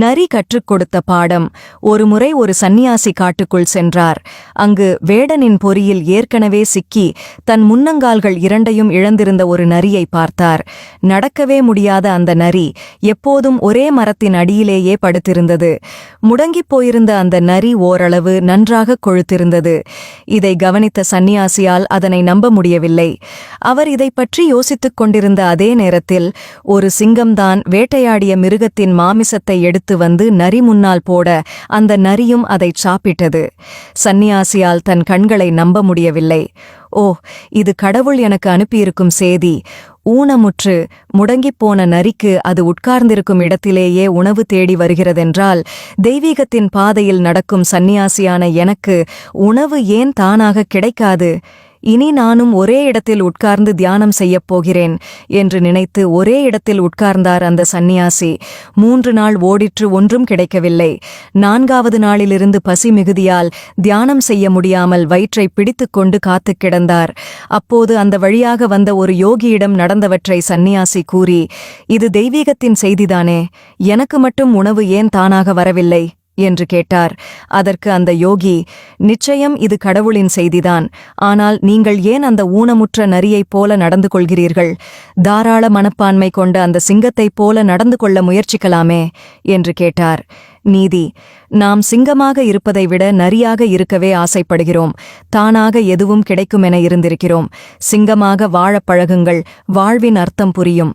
நரி கற்றுக் கொடுத்த பாடம். ஒருமுறை ஒரு சந்நியாசி காட்டுக்குள் சென்றார். அங்கு வேடனின் பொறியில் ஏற்கனவே சிக்கி தன் முன்னங்கால்கள் இரண்டையும் இழந்திருந்த ஒரு நரியை பார்த்தார். நடக்கவே முடியாத அந்த நரி எப்போதும் ஒரே மரத்தின் அடியிலேயே படுத்திருந்தது. முடங்கிப் போயிருந்த அந்த நரி ஓரளவு நன்றாக கொழுத்திருந்தது. இதை கவனித்த சந்நியாசியால் அதனை நம்ப முடியவில்லை. அவர் இதை பற்றி யோசித்துக் கொண்டிருந்த அதே நேரத்தில் ஒரு சிங்கம்தான் வேட்டையாடிய மிருகத்தின் மாமிசத்தை எடுத்து வந்து நரி முன்னால் போட அந்த நரியும் அதைச் சாப்பிட்டது. சந்நியாசியால் தன் கண்களை நம்ப முடியவில்லை. ஓ, இது கடவுள் எனக்கு அனுப்பியிருக்கும் சேதி. ஊனமுற்று முடங்கிப்போன நரிக்கு அது உட்கார்ந்திருக்கும் இடத்திலேயே உணவு தேடி வருகிறதென்றால், தெய்வீகத்தின் பாதையில் நடக்கும் சந்நியாசியான எனக்கு உணவு ஏன் தானாக கிடைக்காது? இனி நானும் ஒரே இடத்தில் உட்கார்ந்து தியானம் செய்யப் போகிறேன் என்று நினைத்து ஒரே இடத்தில் உட்கார்ந்தார் அந்த சந்நியாசி. 3 நாள் ஓடிற்று, ஒன்றும் கிடைக்கவில்லை. 4வது நாளிலிருந்து பசி மிகுதியால் தியானம் செய்ய முடியாமல் வயிற்றை பிடித்துக்கொண்டு காத்துக் கிடந்தார். அப்போது அந்த வழியாக வந்த ஒரு யோகியிடம் நடந்தவற்றை சந்நியாசி கூறி, இது தெய்வீகத்தின் செய்திதானே, எனக்கு மட்டும் உணவு ஏன் தானாக வரவில்லை என்று கேட்டார். அதற்கு அந்த யோகி, நிச்சயம் இது கடவுளின் செய்திதான். ஆனால் நீங்கள் ஏன் அந்த ஊனமுற்ற நரியைப் போல நடந்து கொள்கிறீர்கள்? தாராள மனப்பான்மை கொண்ட அந்த சிங்கத்தைப் போல நடந்து கொள்ள முயற்சிக்கலாமே என்று கேட்டார். நீதி: நாம் சிங்கமாக இருப்பதை விட நரியாக இருக்கவே ஆசைப்படுகிறோம். தானாக எதுவும் கிடைக்குமென இருந்திருக்கிறோம். சிங்கமாக வாழப் பழகுங்கள், வாழ்வின் அர்த்தம் புரியும்.